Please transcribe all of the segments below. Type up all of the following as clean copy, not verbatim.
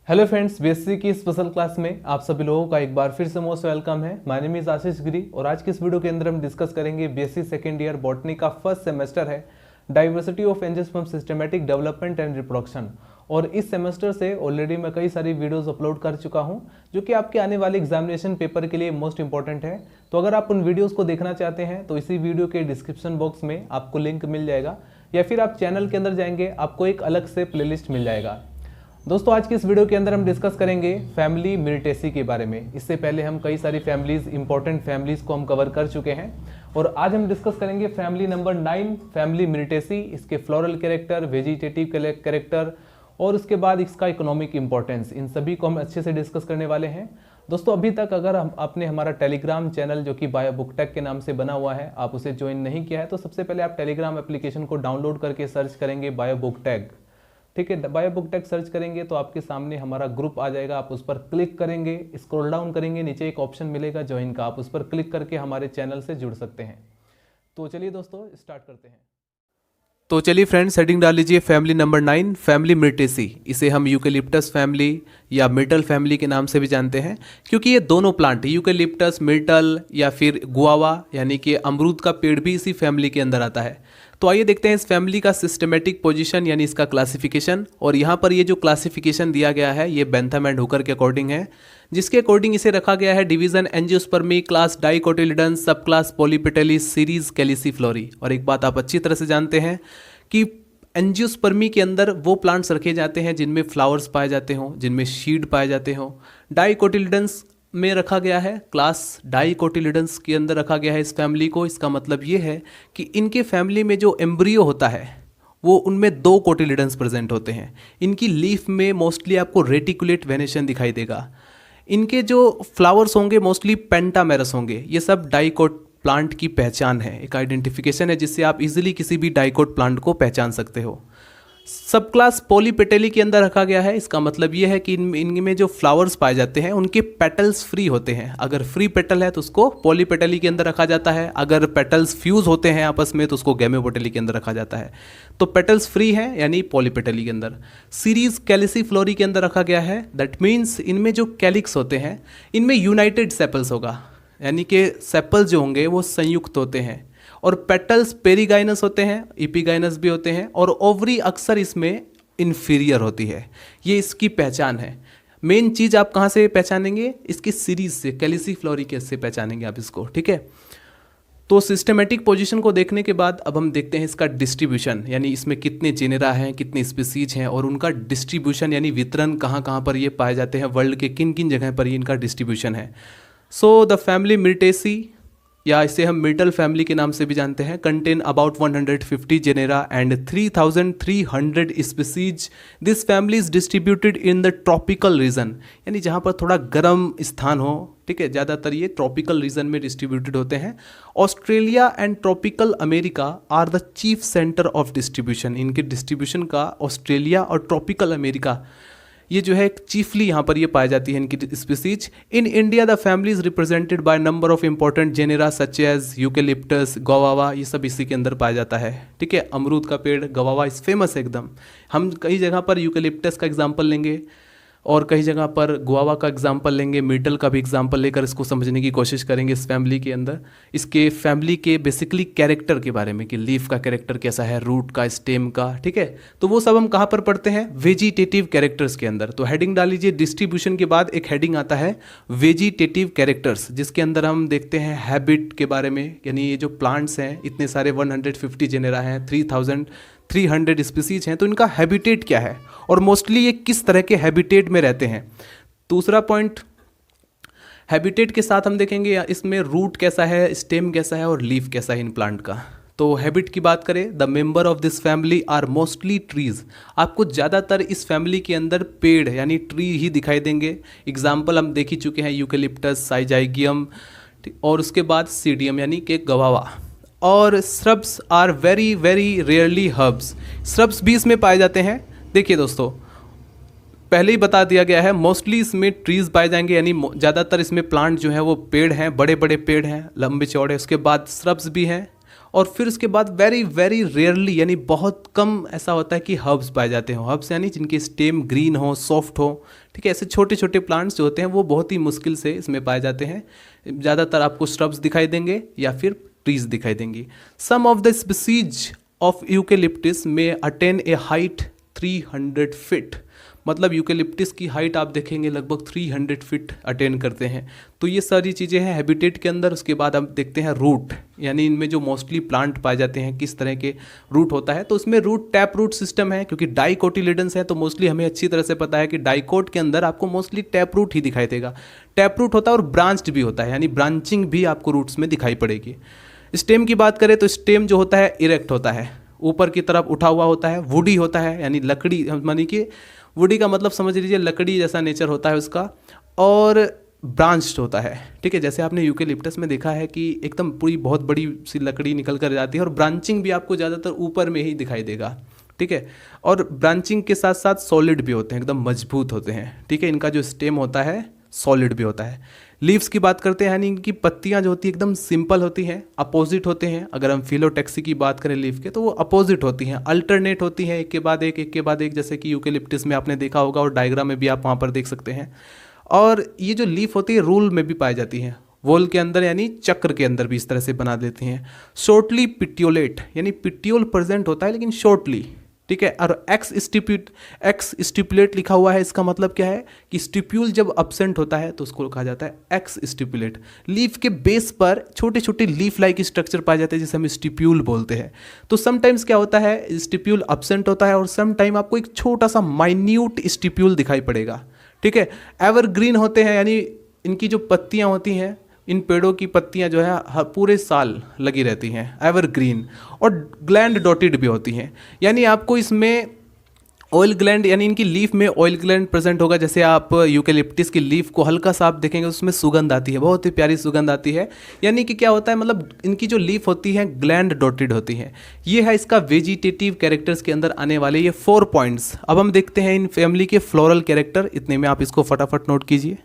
Hello friends, BSc की special class में आप सभी लोगों का एक बार फिर से मोस्ट वेलकम है। माय नेम इज आशीष गिरी और आज की इस वीडियो के अंदर हम डिस्कस करेंगे बीएससी सेकेंड ईयर बॉटनी का फर्स्ट सेमेस्टर है, diversity of angiosperm systematic development and reproduction. और इस सेमेस्टर से ऑलरेडी मैं कई सारी वीडियोस अपलोड कर चुका हूं जो कि आपके आने वाले एग्जामिनेशन पेपर के लिए मोस्ट इंपॉर्टेंट है। तो अगर आप उन वीडियोस को देखना चाहते हैं तो इसी वीडियो के डिस्क्रिप्शन बॉक्स में आपको लिंक मिल जाएगा, या फिर आप चैनल के अंदर जाएंगे आपको एक अलग से प्लेलिस्ट मिल जाएगा। दोस्तों, आज की इस वीडियो के अंदर हम डिस्कस करेंगे फैमिली मिर्टेसी के बारे में। इससे पहले हम कई सारी फैमिलीज, इंपॉर्टेंट फैमिलीज को हम कवर कर चुके हैं और आज हम डिस्कस करेंगे फैमिली नंबर 9 फैमिली मिर्टेसी, इसके फ्लोरल कैरेक्टर, वेजिटेटिव कैरेक्टर और उसके बाद इसका इकोनॉमिक इंपॉर्टेंस। इन सभी को हम अच्छे से डिस्कस करने वाले हैं। दोस्तों, अभी तक अगर आपने हमारा टेलीग्राम चैनल जो कि बायो बुक टेक के नाम से बना हुआ है, आप उसे ज्वाइन नहीं किया है तो सबसे पहले आप टेलीग्राम एप्लीकेशन को डाउनलोड करके सर्च करेंगे बायो बुक टेक। ठीक है, बायो बुक टेक सर्च करेंगे तो आपके सामने हमारा ग्रुप आ जाएगा। आप उस पर क्लिक करेंगे, स्क्रॉल डाउन करेंगे, नीचे एक ऑप्शन मिलेगा ज्वाइन का, आप उस पर क्लिक करके हमारे चैनल से जुड़ सकते हैं। तो चलिए दोस्तों, स्टार्ट करते हैं। तो चलिए फ्रेंड्स, हेडिंग डाल लीजिए फैमिली नंबर 9 फैमिली मिर्टेसी। इसे हम यूकेलिप्टस फैमिली या मिर्टल फैमिली के नाम से भी जानते हैं, क्योंकि ये दोनों प्लांट यूकेलिप्टस, मिर्टल या फिर गुआवा यानी कि अमरूद का पेड़ भी इसी फैमिली के अंदर आता है। तो आइए देखते हैं इस फैमिली का सिस्टमेटिक पोजीशन यानी इसका क्लासिफिकेशन। और यहाँ पर ये जो क्लासिफिकेशन दिया गया है ये बेंथम एंड हुकर के अकॉर्डिंग है, जिसके अकॉर्डिंग इसे रखा गया है डिवीजन एंजियोस्पर्मी, क्लास डाइकोटिलिडन्स, सब क्लास पॉलीपेटलिस, सीरीज कैलिसिफ्लोरी। और एक बात आप अच्छी तरह से जानते हैं कि एंजियोस्पर्मी के अंदर वो प्लांट्स रखे जाते हैं जिनमें फ्लावर्स पाए जाते हों, जिनमें शीड पाए जाते हों। डाइकोटिलिडन्स में रखा गया है, क्लास डाइकोटिलिडन्स के अंदर रखा गया है इस फैमिली को। इसका मतलब ये है कि इनके फैमिली में जो एम्ब्रियो होता है वो उनमें 2 कोटिलिडन्स प्रेजेंट होते हैं। इनकी लीफ में मोस्टली आपको रेटिकुलेट वेनेशन दिखाई देगा। इनके जो फ्लावर्स होंगे मोस्टली पेंटामेरस होंगे। ये सब डाइकोट प्लांट की पहचान है, एक आइडेंटिफिकेशन है जिससे आप इजीली किसी भी डाइकोट प्लांट को पहचान सकते हो। सब क्लास पॉलीपेटली के अंदर रखा गया है। इसका मतलब ये है कि इनमें जो फ्लावर्स पाए जाते हैं उनके पेटल्स फ्री होते हैं। अगर फ्री पेटल है तो उसको पॉलीपेटली के अंदर रखा जाता है, अगर पेटल्स फ्यूज होते हैं आपस में तो उसको गैमेपोटेली के अंदर रखा जाता है। तो पेटल्स फ्री हैं यानी पॉलीपेटली के अंदर। सीरीज कैलिसिफ्लोरी के अंदर रखा गया है, दैट मीन्स इनमें जो कैलिक्स होते हैं इनमें यूनाइटेड सेपल्स होगा, यानी कि सेपल्स जो होंगे वो संयुक्त होते हैं। और पेटल्स पेरीगाइनस होते हैं, एपिगाइनस भी होते हैं, और ओवरी अक्सर इसमें इन्फीरियर होती है। ये इसकी पहचान है। मेन चीज़ आप कहाँ से पहचानेंगे? इसकी सीरीज से, कैलिसिफ्लोरी से पहचानेंगे आप इसको। ठीक है, तो सिस्टमेटिक पोजीशन को देखने के बाद अब हम देखते हैं इसका डिस्ट्रीब्यूशन, यानी इसमें कितने जेनेरा हैं, कितने स्पीसीज हैं और उनका डिस्ट्रीब्यूशन यानी वितरण कहाँ कहाँ पर ये पाए जाते हैं, वर्ल्ड के किन किन जगह पर ये इनका डिस्ट्रीब्यूशन है। सो द फैमिली मिर्टेसी, या इसे हम मिर्टल फैमिली के नाम से भी जानते हैं, contain about 150 genera and 3300 species. This family is distributed in the tropical region, यानी जहाँ पर थोड़ा गर्म स्थान हो। ठीक है, ज़्यादातर ये ट्रॉपिकल रीजन में डिस्ट्रीब्यूटेड होते हैं। Australia and tropical America are the chief centre of distribution. इनके डिस्ट्रीब्यूशन का ऑस्ट्रेलिया और ट्रॉपिकल अमेरिका ये जो है चीफली यहाँ पर ये पाई जाती है इनकी species. In India the family is represented by number of important genera such as eucalyptus, guava, ये सब इसी के अंदर पाया जाता है। ठीक है, अमरूद का पेड़ गवावा इस फेमस है एकदम। हम कई जगह पर यूकेलिप्टस का एग्जाम्पल लेंगे और कई जगह पर गुआवा का एग्जाम्पल लेंगे, मिर्टल का भी एग्जाम्पल लेकर इसको समझने की कोशिश करेंगे इस फैमिली के अंदर। इसके फैमिली के बेसिकली कैरेक्टर के बारे में कि लीफ का कैरेक्टर कैसा है, रूट का, स्टेम का। ठीक है, तो वो सब हम कहाँ पर पढ़ते हैं? वेजिटेटिव कैरेक्टर्स के अंदर। तो हेडिंग डाल लीजिए, डिस्ट्रीब्यूशन के बाद एक हेडिंग आता है वेजिटेटिव कैरेक्टर्स, जिसके अंदर हम देखते हैं हैबिट के बारे में, यानी ये जो प्लांट्स हैं इतने सारे 150 जेनेरा हैं, 3300 स्पीसीज हैं, तो इनका हैबिटेट क्या है और मोस्टली ये किस तरह के हैबिटेट में रहते हैं। दूसरा पॉइंट, हैबिटेट के साथ हम देखेंगे इसमें रूट कैसा है, स्टेम कैसा है और लीफ कैसा है इन प्लांट का। तो हैबिट की बात करें, the member of this family are mostly trees. आपको ज़्यादातर इस फैमिली के अंदर पेड़ यानी ट्री ही दिखाई देंगे। एग्जाम्पल हम देख ही चुके हैं, यूकेलिप्टस, साइजाइगियम और उसके बाद सीडियम यानी कि गवावा। और shrubs are very very rarely herbs. Shrubs भी इसमें पाए जाते हैं। देखिए दोस्तों, पहले ही बता दिया गया है मोस्टली इसमें ट्रीज पाए जाएंगे, यानी ज़्यादातर इसमें प्लांट जो है वो पेड़ हैं, बड़े बड़े पेड़ हैं, लंबे चौड़े। उसके बाद श्रब्स भी हैं और फिर उसके बाद वेरी वेरी रेयरली यानी बहुत कम ऐसा होता है कि हर्ब्स पाए जाते हो। हर्ब्स यानी जिनके स्टेम ग्रीन हो, सॉफ्ट हो, ठीक है, ऐसे छोटे छोटे प्लांट्स जो होते हैं वो बहुत ही मुश्किल से इसमें पाए जाते हैं। ज़्यादातर आपको श्रब्स दिखाई देंगे या फिर ट्रीज दिखाई देंगी। Some of the species of eucalyptus में अटेन ए हाइट 300 फीट, मतलब यूकेलिप्टिस की हाइट आप देखेंगे लगभग 300 फीट अटेन करते हैं। तो ये सारी चीज़ें हैं हैबिटेट के अंदर। उसके बाद हम देखते हैं रूट, यानी इनमें जो मोस्टली प्लांट पाए जाते हैं किस तरह के रूट होता है। तो इसमें रूट टैप रूट सिस्टम है, क्योंकि डाइकोटिलेडन्स है तो मोस्टली हमें अच्छी तरह से पता है कि डाइकोट के अंदर आपको मोस्टली टैप रूट ही दिखाई देगा। टैप रूट होता है और ब्रांच्ड भी होता है, यानी ब्रांचिंग भी आपको रूट्स में दिखाई पड़ेगी। स्टेम की बात करें तो स्टेम जो होता है इरेक्ट होता है, ऊपर की तरफ उठा हुआ होता है। वुडी होता है, यानी लकड़ी, मानी कि वुडी का मतलब समझ लीजिए लकड़ी जैसा नेचर होता है उसका, और ब्रांच्ड होता है, ठीक है। जैसे आपने यूकेलिप्टस में देखा है कि एकदम पूरी बहुत बड़ी सी लकड़ी निकल कर जाती है, और ब्रांचिंग भी आपको ज़्यादातर ऊपर में ही दिखाई देगा, ठीक है। और ब्रांचिंग के साथ साथ सॉलिड भी होते हैं, एकदम मजबूत होते हैं, ठीक है। इनका जो स्टेम होता है सॉलिड भी होता है। लीव्स की बात करते हैं, यानी इनकी पत्तियां जो होती है एकदम सिंपल होती हैं, अपोजिट होते हैं। अगर हम फिलोटैक्सी की बात करें लीफ के, तो वो अपोजिट होती हैं, अल्टरनेट होती हैं, एक के बाद एक, जैसे कि यूकेलिप्टिस में आपने देखा होगा और डायग्राम में भी आप वहाँ पर देख सकते हैं। और ये जो लीफ होती है रूल में भी पाई जाती हैं, वोल के अंदर यानी चक्र के अंदर भी इस तरह से बना देती हैं। शॉर्टली पिट्योलेट, यानी पिट्योल प्रेजेंट होता है लेकिन शॉर्टली, ठीक है। और एक्स स्टिपुलेट लिखा हुआ है, इसका मतलब क्या है कि स्टिप्यूल जब अब्सेंट होता है तो उसको कहा जाता है एक्स स्टिपुलेट। लीफ के बेस पर छोटे छोटे लीफ लाइक स्ट्रक्चर पाए जाते हैं जिसे हम स्टिप्यूल बोलते हैं। तो समटाइम्स क्या होता है, स्टिप्यूल अब्सेंट होता है और समटाइम आपको एक छोटा सा माइन्यूट स्टिप्यूल दिखाई पड़ेगा, ठीक है। एवरग्रीन होते हैं, यानी इनकी जो पत्तियां होती हैं, इन पेड़ों की पत्तियां जो है पूरे साल लगी रहती हैं, एवरग्रीन। और ग्लैंड डॉटेड भी होती हैं, यानी आपको इसमें ऑयल ग्लैंड, यानी इनकी लीफ में ऑयल ग्लैंड प्रेजेंट होगा। जैसे आप यूकेलिप्टिस की लीफ को हल्का सा आप देखेंगे उसमें सुगंध आती है, बहुत ही प्यारी सुगंध आती है। यानी कि क्या होता है, मतलब इनकी जो लीफ होती है ग्लैंड डॉटेड होती हैं। ये है इसका वेजिटेटिव कैरेक्टर्स के अंदर आने वाले ये 4 पॉइंट्स। अब हम देखते हैं इन फैमिली के फ्लोरल कैरेक्टर, इतने में आप इसको फटाफट नोट कीजिए।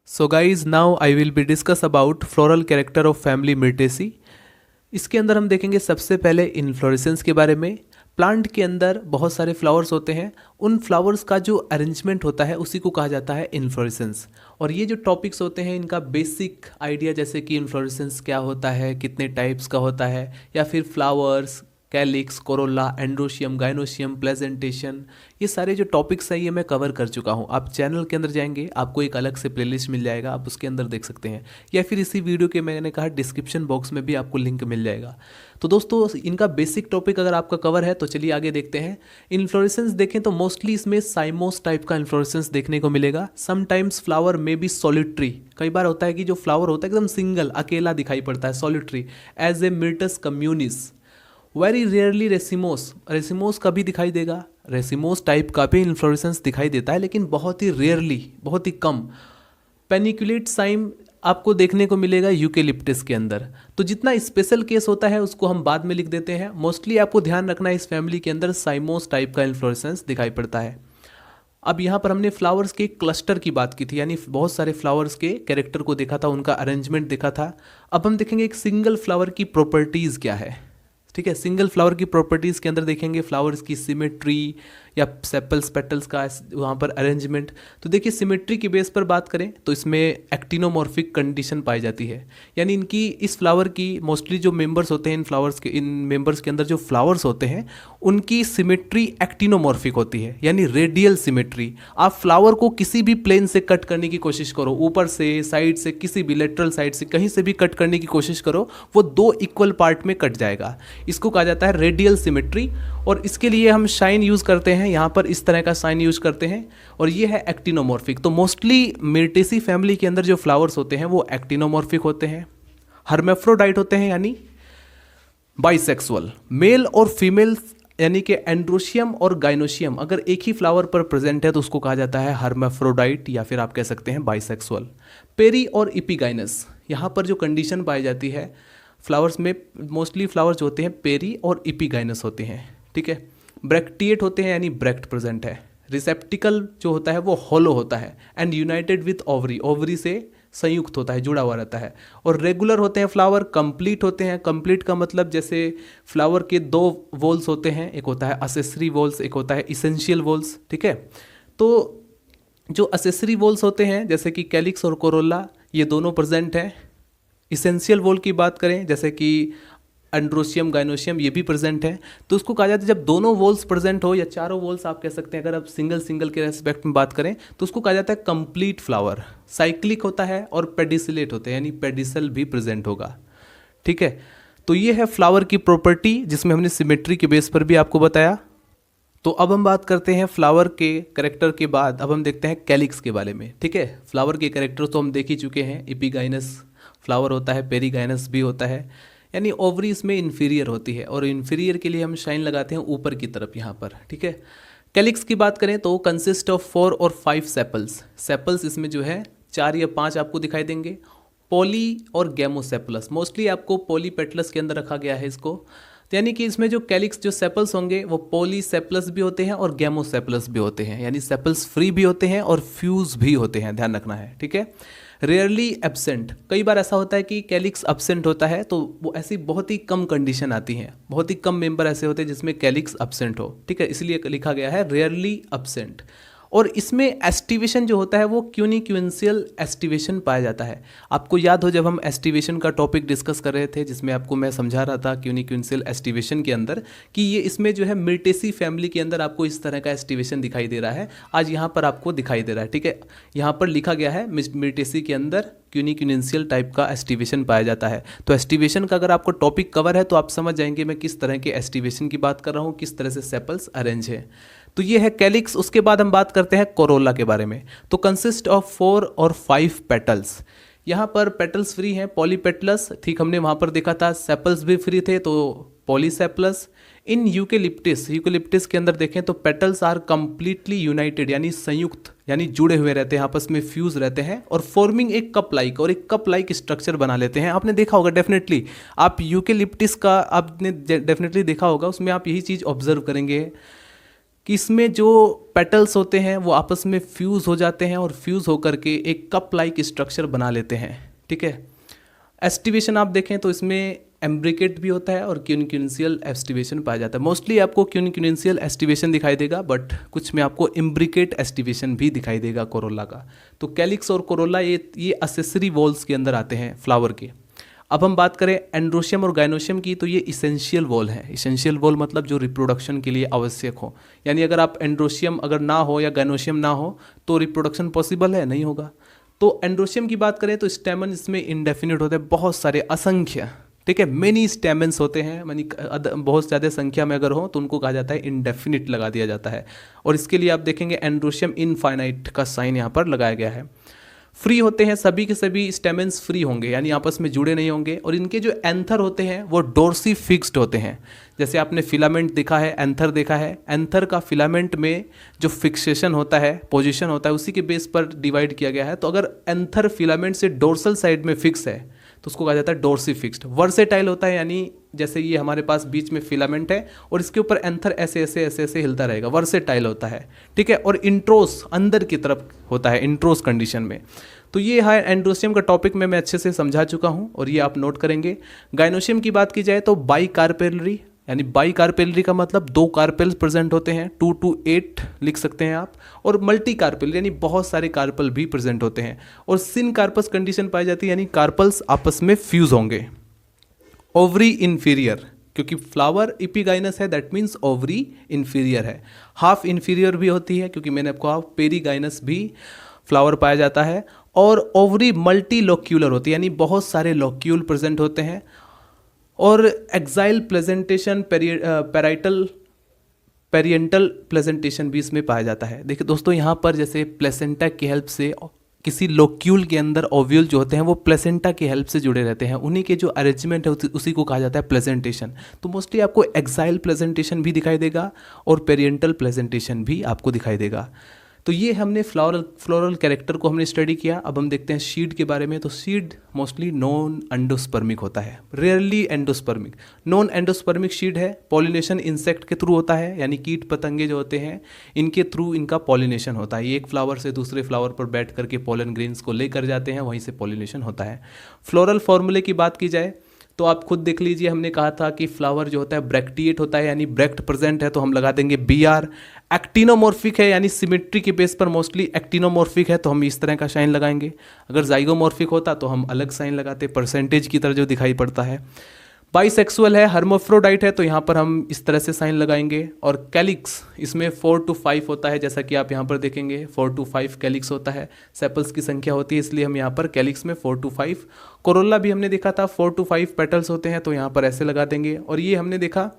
So guys now I will be discuss about floral character of family Myrtaceae. इसके अंदर हम देखेंगे सबसे पहले इन्फ्लोरेसेंस के बारे में। प्लांट के अंदर बहुत सारे फ्लावर्स होते हैं, उन फ्लावर्स का जो अरेंजमेंट होता है उसी को कहा जाता है इन्फ्लोरेसेंस। और ये जो टॉपिक्स होते हैं इनका बेसिक आइडिया, जैसे कि इन्फ्लोरेसेंस क्या होता है, कितने टाइप्स का होता है, या फिर flowers, calyx, corolla, androecium, gynoecium, placentation, ये सारे जो टॉपिक्स हैं ये मैं कवर कर चुका हूँ। आप चैनल के अंदर जाएंगे, आपको एक अलग से प्लेलिस्ट मिल जाएगा, आप उसके अंदर देख सकते हैं, या फिर इसी वीडियो के मैंने कहा डिस्क्रिप्शन बॉक्स में भी आपको लिंक मिल जाएगा। तो दोस्तों इनका बेसिक टॉपिक अगर आपका कवर है तो चलिए आगे देखते हैं। इन्फ्लोरेसेंस देखें तो मोस्टली इसमें साइमोस टाइप का इन्फ्लोरेसेंस देखने को मिलेगा। समटाइम्स फ्लावर में भी सॉलिटरी, कई बार होता है कि जो फ्लावर होता है एकदम सिंगल अकेला दिखाई पड़ता है, solitary, as a Myrtus communis. Very rarely racemose, racemose का भी दिखाई देगा, रेसिमोस टाइप का भी इन्फ्लोरेसेंस दिखाई देता है लेकिन बहुत ही रेयरली, बहुत ही कम। पेनिकुलेट साइम आपको देखने को मिलेगा यूकेलिप्टिस के अंदर। तो जितना स्पेशल केस होता है उसको हम बाद में लिख देते हैं। मोस्टली आपको ध्यान रखना है इस फैमिली के अंदर साइमोस टाइप का इन्फ्लोरेसेंस दिखाई पड़ता है। अब यहाँ पर हमने फ्लावर्स के क्लस्टर की बात की थी, यानी बहुत सारे फ्लावर्स के कैरेक्टर को देखा था, उनका अरेंजमेंट देखा था। अब हम देखेंगे एक सिंगल फ्लावर की प्रॉपर्टीज़ क्या है, ठीक है। सिंगल फ्लावर की प्रॉपर्टीज़ के अंदर देखेंगे फ्लावर्स की सिमेट्री या सेपल्स पेटल्स का वहाँ पर अरेंजमेंट। तो देखिए सिमेट्री की बेस पर बात करें तो इसमें एक्टिनोमॉर्फिक कंडीशन पाई जाती है, यानी इनकी इस फ्लावर की मोस्टली जो मेंबर्स होते हैं इन मेंबर्स के अंदर जो फ्लावर्स होते हैं उनकी सिमेट्री एक्टिनोमॉर्फिक होती है, यानी रेडियल सिमेट्री। आप फ्लावर को किसी भी प्लेन से कट करने की कोशिश करो, ऊपर से, साइड से, किसी भी लेटरल साइड से, कहीं से भी कट करने की कोशिश करो, वो 2 इक्वल पार्ट में कट जाएगा। इसको कहा जाता है रेडियल सिमेट्री। और इसके लिए हम शाइन यूज़ करते हैं, यहाँ पर इस तरह का साइन यूज करते हैं, और ये है एक्टिनोमॉर्फिक। तो मोस्टली मिर्टेसी फैमिली के अंदर जो फ्लावर्स होते हैं वो एक्टिनोमॉर्फिक होते हैं, हर्मेफ्रोडाइट होते हैं, यानी बाइसेक्सुअल। मेल और फीमेल यानी कि एंड्रोशियम और गाइनोशियम अगर एक ही फ्लावर पर प्रेजेंट है तो उसको कहा जाता है हर्मेफ्रोडाइट, या फिर आप कह सकते हैं बाइसेक्सुअल। पेरी और इपिगाइनस, यहाँ पर जो कंडीशन पाई जाती है फ्लावर्स में, मोस्टली फ्लावर्स होते हैं पेरी और इपिगाइनस होते हैं, ठीक है। ब्रैक्टिएट होते हैं, यानी ब्रैक्ट प्रेजेंट है। रिसेप्टिकल जो होता है वो हॉलो होता है, and United with ovary, ovary से संयुक्त होता है, जुड़ा हुआ रहता है। और रेगुलर होते हैं फ्लावर, कंप्लीट होते हैं। कंप्लीट का मतलब जैसे फ्लावर के दो वॉल्स होते हैं, एक होता है असेसरी वॉल्स, एक होता है इसेंशियल वॉल्स, ठीक है। तो जो असेसरी वॉल्स होते हैं जैसे कि कैलिक्स और कोरोला, ये दोनों प्रेजेंट हैं। इसेंशियल वॉल की बात करें जैसे कि एंड्रोशियम, गाइनोशियम, ये भी प्रेजेंट है। तो उसको कहा जाता है जब दोनों वॉल्स प्रेजेंट हो, या चारों वॉल्स आप कह सकते हैं, अगर आप सिंगल सिंगल के रेस्पेक्ट में बात करें तो उसको कहा जाता है कंप्लीट फ्लावर। साइक्लिक होता है और पेडिसिलेट होते हैं, यानी पेडिसल भी प्रेजेंट होगा, ठीक है। तो ये है फ्लावर की प्रॉपर्टी जिसमें हमने सिमेट्री के बेस पर भी आपको बताया। तो अब हम बात करते हैं फ्लावर के कैरेक्टर के बाद, अब हम देखते हैं कैलिक्स के बारे में, ठीक है। फ्लावर के कैरेक्टर तो हम देख ही चुके हैं, एपिगाइनस फ्लावर होता है, पेरीगाइनस भी होता है, यानी ओवरी इसमें इन्फीरियर होती है, और इन्फीरियर के लिए हम शाइन लगाते हैं ऊपर की तरफ यहाँ पर, ठीक है। कैलिक्स की बात करें तो कंसिस्ट ऑफ 4 और 5 सेपल्स। सेपल्स इसमें जो है 4 या 5 आपको दिखाई देंगे। पॉली और गैमोसेपलस, मोस्टली आपको पॉलीपेटलस के अंदर रखा गया है इसको। तो यानी कि इसमें जो कैलिक्स जो सेपल्स होंगे वो पॉलीसेपलस भी होते हैं और गैमोसेपलस भी होते हैं, यानी सेपल्स फ्री भी होते हैं और फ्यूज भी होते हैं, ध्यान रखना है, ठीक है। रेयरली एब्सेंट, कई बार ऐसा होता है कि कैलिक्स एब्सेंट होता है, तो वो ऐसी बहुत ही कम कंडीशन आती हैं, बहुत ही कम मेंबर ऐसे होते हैं जिसमें कैलिक्स एब्सेंट हो, ठीक है, इसलिए लिखा गया है रेयरली एब्सेंट। और इसमें एस्टिवेशन जो होता है वो क्यूनिक्यूंशियल एस्टिवेशन पाया जाता है। आपको याद हो जब हम एस्टिवेशन का टॉपिक डिस्कस कर रहे थे, जिसमें आपको मैं समझा रहा था क्यूनिक्यूंशियल एस्टिवेशन के अंदर कि ये इसमें जो है मिर्टेसी फैमिली के अंदर आपको इस तरह का एस्टिवेशन दिखाई दे रहा है, आज यहाँ पर आपको दिखाई दे रहा है, ठीक है। यहाँ पर लिखा गया है मिर्टेसी के अंदर क्यूनिक्यूंशियल टाइप का एस्टिवेशन पाया जाता है। तो एस्टिवेशन का अगर आपको टॉपिक कवर है तो आप समझ जाएंगे मैं किस तरह के एस्टिवेशन की बात कर रहा हूँ, किस तरह से सेपल्स अरेंज है। तो ये है कैलिक्स। उसके बाद हम बात करते हैं कोरोला के बारे में। तो कंसिस्ट ऑफ 4 और 5 पेटल्स। यहाँ पर पेटल्स फ्री हैं, पॉलीपेटलस, ठीक, हमने वहाँ पर देखा था सेपल्स भी फ्री थे तो पॉलीसेपलस। इन यूकेलिप्टिस के अंदर देखें तो पेटल्स आर कंप्लीटली यूनाइटेड, यानी संयुक्त, यानी जुड़े हुए रहते हैं, आपस में फ्यूज रहते हैं और फॉर्मिंग एक कप लाइक, और एक कप लाइक स्ट्रक्चर बना लेते हैं। आपने देखा होगा डेफिनेटली, आप यूकेलिप्टिस का आपने डेफिनेटली देखा होगा, उसमें आप यही चीज़ ऑब्जर्व करेंगे कि इसमें जो पेटल्स होते हैं वो आपस में फ्यूज़ हो जाते हैं और फ्यूज़ होकर के एक कप लाइक स्ट्रक्चर बना लेते हैं, ठीक है। एस्टिवेशन आप देखें तो इसमें एम्ब्रिकेट भी होता है और क्यूनिक्यूंशियल एस्टिवेशन पाया जाता है। मोस्टली आपको क्यूनिक्यूंशियल एस्टिवेशन दिखाई देगा, बट कुछ में आपको इम्ब्रिकेट एस्टिवेशन भी दिखाई देगा कोरोला का। तो कैलिक्स और कोरोला ये असेसरी वॉल्स के अंदर आते हैं फ्लावर के। अब हम बात करें एंड्रोशियम और गाइनोशियम की, तो ये इसेंशियल वॉल है। इसेंशियल वॉल मतलब जो रिप्रोडक्शन के लिए आवश्यक हो, यानी अगर आप एंड्रोशियम अगर ना हो या गाइनोशियम ना हो तो रिप्रोडक्शन पॉसिबल है, नहीं होगा। तो एंड्रोशियम की बात करें तो स्टेमन इसमें इंडेफिनिट होते हैं, बहुत सारे, असंख्य, ठीक है, मेनी स्टेमन्स होते हैं, यानी बहुत ज़्यादा संख्या में अगर हो तो उनको कहा जाता है इंडेफिनिट लगा दिया जाता है। और इसके लिए आप देखेंगे एंड्रोशियम इनफाइनाइट का साइन यहाँ पर लगाया गया है। फ्री होते हैं, सभी के सभी स्टेमेंस फ्री होंगे, यानी आपस में जुड़े नहीं होंगे। और इनके जो एंथर होते हैं वो डोर्सी फिक्स्ड होते हैं। जैसे आपने फिलामेंट देखा है, एंथर देखा है, एंथर का फिलामेंट में जो फिक्सेशन होता है, पोजीशन होता है, उसी के बेस पर डिवाइड किया गया है। तो अगर एंथर फिलामेंट से डोर्सल साइड में फिक्स है तो उसको कहा जाता है डोर्सी फिक्स्ड। वर्सेटाइल होता है, यानी जैसे ये हमारे पास बीच में फिलामेंट है और इसके ऊपर एंथर ऐसे ऐसे ऐसे ऐसे हिलता रहेगा, वर्सेटाइल होता है, ठीक है। और इंट्रोस अंदर की तरफ होता है, इंट्रोस कंडीशन में। तो ये है एंड्रोशियम का टॉपिक में मैं अच्छे से समझा चुका हूँ और ये आप नोट करेंगे। गाइनोशियम की बात की जाए तो बाई कार्पेलरी, यानी बाई कार्पेलरी का मतलब 2 कार्पेल्स प्रेजेंट होते हैं, 2 to 8 लिख सकते हैं आप। और मल्टी कार्पेल, यानी बहुत सारे कार्पल भी प्रेजेंट होते हैं। और सिन कार्पस कंडीशन पाई जाती है, यानी कार्पल्स आपस में फ्यूज होंगे। ओवरी इन्फीरियर, क्योंकि फ्लावर एपिगाइनस है, दैट मीन्स ओवरी इन्फीरियर है। हाफ इन्फीरियर भी होती है, क्योंकि मैंने आपको पेरीगाइनस भी फ्लावर पाया जाता है। और ओवरी मल्टी लोक्यूलर होती है, यानी बहुत सारे लोक्यूल प्रेजेंट होते हैं। और एक्साइल प्रेजेंटेशन, पेरिएंटल प्रेजेंटेशन भी इसमें पाया जाता है। देखिए दोस्तों, यहाँ पर जैसे प्लेसेंटा की हेल्प से किसी लोक्यूल के अंदर ओव्यूल जो होते हैं वो प्लेसेंटा की हेल्प से जुड़े रहते हैं, उन्हीं के जो अरेंजमेंट है उसी को कहा जाता है प्लेजेंटेशन। तो मोस्टली आपको एक्साइल प्रेजेंटेशन भी दिखाई देगा और पेरिएंटल प्रेजेंटेशन भी आपको दिखाई देगा। तो ये हमने फ्लोरल कैरेक्टर को हमने स्टडी किया। अब हम देखते हैं सीड के बारे में। तो सीड मोस्टली नॉन एंडोस्पर्मिक होता है, rarely endospermic. Non endospermic seed है, पॉलिनेशन इंसेक्ट के थ्रू होता है, यानी कीट पतंगे जो होते हैं इनके थ्रू इनका पॉलिनेशन होता है। ये एक फ्लावर से दूसरे फ्लावर पर बैठ करके पॉलन ग्रेन्स को लेकर जाते हैं, वहीं से पॉलिनेशन होता है। फ्लोरल फॉर्मूले की बात की जाए तो आप खुद देख लीजिए, हमने कहा था कि फ्लावर जो होता है ब्रैक्टिएट होता है, यानी ब्रैक्ट प्रेजेंट है तो हम लगा देंगे BR। एक्टिनोमॉर्फिक है, यानी सिमेट्री के बेस पर मोस्टली एक्टिनोमॉर्फिक है तो हम इस तरह का साइन लगाएंगे। अगर जाइगोमॉर्फिक होता तो हम अलग साइन लगाते, परसेंटेज की तरह जो दिखाई पड़ता है। बाइसेक्सुअल है, हर्माफ्रोडाइट है तो यहाँ पर हम इस तरह से साइन लगाएंगे। और कैलिक्स इसमें 4 to 5 होता है, जैसा कि आप यहाँ पर देखेंगे 4 to 5 कैलिक्स होता है। सेपल्स की संख्या होती है इसलिए हम यहाँ पर कैलिक्स में 4 to 5। कोरोला भी हमने देखा था 4 to 5 पेटल्स होते हैं तो यहाँ पर ऐसे लगा देंगे। और ये हमने देखा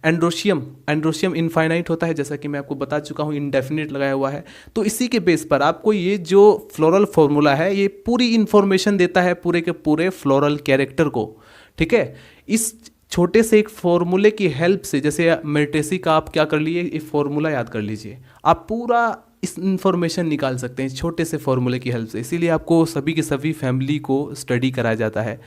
एंड्रोशियम इनफाइनाइट होता है, जैसा कि मैं आपको बता चुका हूँ, इनडेफिनिट लगाया हुआ है। तो इसी के बेस पर आपको ये जो फ्लोरल फॉर्मूला है ये पूरी इंफॉर्मेशन देता है पूरे के पूरे फ्लोरल कैरेक्टर को, ठीक है। इस छोटे से एक फॉर्मूले की हेल्प से, जैसे मेर्टेसी का आप क्या कर लिए, ये फॉर्मूला याद कर लीजिए, आप पूरा इस इंफॉर्मेशन निकाल सकते हैं छोटे से फॉर्मूले की हेल्प से। इसीलिए आपको सभी की सभी फैमिली को स्टडी कराया जाता है।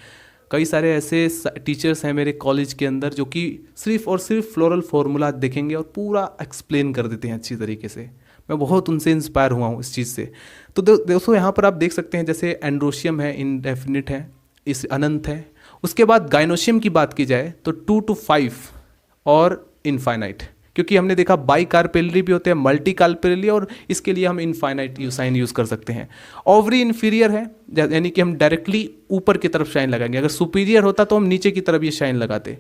कई सारे ऐसे टीचर्स हैं मेरे कॉलेज के अंदर जो कि सिर्फ और सिर्फ फ्लोरल फॉर्मूला देखेंगे और पूरा एक्सप्लेन कर देते हैं अच्छी तरीके से। मैं बहुत उनसे इंस्पायर हुआ हूँ इस चीज़ से। तो दोस्तों यहाँ पर आप देख सकते हैं जैसे एंड्रोशियम है, इनडेफिनिट है, इस अनंत है। उसके बाद गाइनोशियम की बात की जाए तो 2 to 5 और इनफाइनाइट, क्योंकि हमने देखा बाई कार्पेलरी भी होते हैं, मल्टी कार्पेलरी, और इसके लिए हम इनफाइनाइट साइन यूज़ कर सकते हैं। ओवरी इन्फीरियर है, यानी कि हम डायरेक्टली ऊपर की तरफ शाइन लगाएंगे, अगर सुपीरियर होता तो हम नीचे की तरफ ये शाइन लगाते।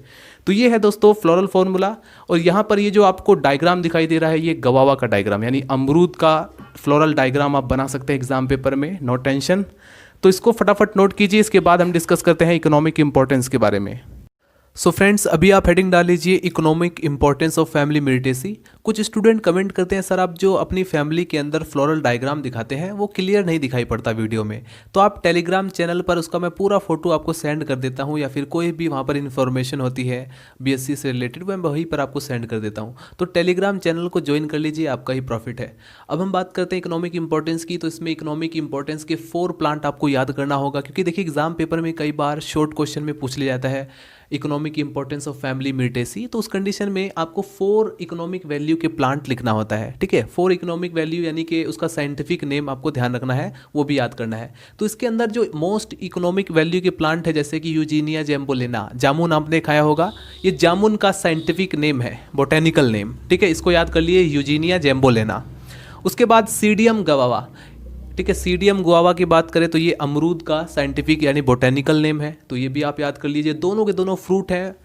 तो ये है दोस्तों फ्लोरल फॉर्मूला। और यहाँ पर ये जो आपको डायग्राम दिखाई दे रहा है ये गवावा का डायग्राम, यानी अमरूद का फ्लोरल डायग्राम आप बना सकते हैं एग्जाम पेपर में, नो टेंशन। तो इसको फटाफट नोट कीजिए, इसके बाद हम डिस्कस करते हैं इकोनॉमिक इंपॉर्टेंस के बारे में। सो फ्रेंड्स, अभी आप हेडिंग डाल लीजिए इकोनॉमिक इंपॉर्टेंस ऑफ फैमिली मेरिटेसी। कुछ स्टूडेंट कमेंट करते हैं सर आप जो अपनी फैमिली के अंदर फ्लोरल डायग्राम दिखाते हैं वो क्लियर नहीं दिखाई पड़ता वीडियो में। तो आप टेलीग्राम चैनल पर उसका मैं पूरा फोटो आपको सेंड कर देता हूँ, या फिर कोई भी वहाँ पर इन्फॉर्मेशन होती है BSc से रिलेटेड मैं वहीं पर आपको सेंड कर देता हूँ। तो टेलीग्राम चैनल को ज्वाइन कर लीजिए, आपका ही प्रॉफिट है। अब हम बात करते हैं इकोनॉमिक इंपॉर्टेंस की। तो इसमें इकोनॉमिक इंपॉर्टेंस के 4 प्लांट आपको याद करना होगा, क्योंकि देखिए एग्जाम पेपर में कई बार शॉर्ट क्वेश्चन में पूछ लिया जाता है इकोनॉमिक इंपॉर्टेंस ऑफ फैमिली मेरिटेसी। तो उस कंडीशन में आपको 4 इकोनॉमिक वैल्यू के प्लांट लिखना होता है, ठीक है। 4 इकोनॉमिक वैल्यू यानी कि उसका साइंटिफिक नेम आपको ध्यान रखना है, वो भी याद करना है। तो इसके अंदर जो मोस्ट इकोनॉमिक वैल्यू के प्लांट है जैसे कि यूजीनिया जैम्बोलेना, जामुन आपने खाया होगा, ये जामुन का साइंटिफिक नेम है, बोटेनिकल नेम, ठीक है, इसको याद कर लिए, यूजीनिया जैम्बोलेना। उसके बाद सीडियम गवावा, ठीक है, सीडियम गुआवा की बात करें तो ये अमरूद का साइंटिफिक यानी बोटेनिकल नेम है, तो ये भी आप याद कर लीजिए। दोनों के दोनों फ्रूट हैं,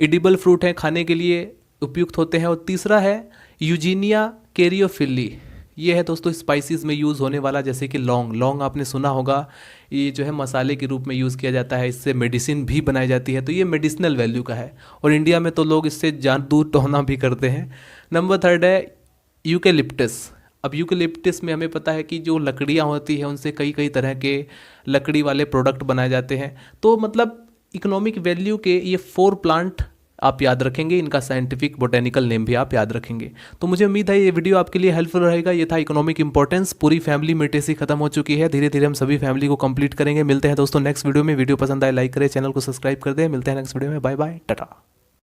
एडिबल फ्रूट हैं, खाने के लिए उपयुक्त होते हैं। और तीसरा है यूजीनिया कैरियोफिली, ये है दोस्तों स्पाइसेस में यूज़ होने वाला, जैसे कि लौंग आपने सुना होगा, ये जो है मसाले के रूप में यूज़ किया जाता है, इससे मेडिसिन भी बनाई जाती है, तो ये मेडिसिनल वैल्यू का है। और इंडिया में तो लोग इससे जादू टोना भी करते हैं। नंबर 3 है यूकेलिप्टस। अब यूकेलिप्टस में हमें पता है कि जो लकड़ियाँ होती हैं उनसे कई तरह के लकड़ी वाले प्रोडक्ट बनाए जाते हैं। तो मतलब इकोनॉमिक वैल्यू के ये 4 प्लांट आप याद रखेंगे, इनका साइंटिफिक बोटेनिकल नेम भी आप याद रखेंगे। तो मुझे उम्मीद है ये वीडियो आपके लिए हेल्पफुल रहेगा। ये था इकोनॉमिक इंपॉर्टेंस। पूरी फैमिली मेरिटेसी खत्म हो चुकी है, धीरे धीरे हम सभी फैमिली को कंप्लीट करेंगे। मिलते हैं दोस्तों नेक्स्ट वीडियो में। वीडियो पसंद आए लाइक करें, चैनल को सब्सक्राइब कर दें। मिलते हैं नेक्स्ट वीडियो में, बाय बाय, टाटा।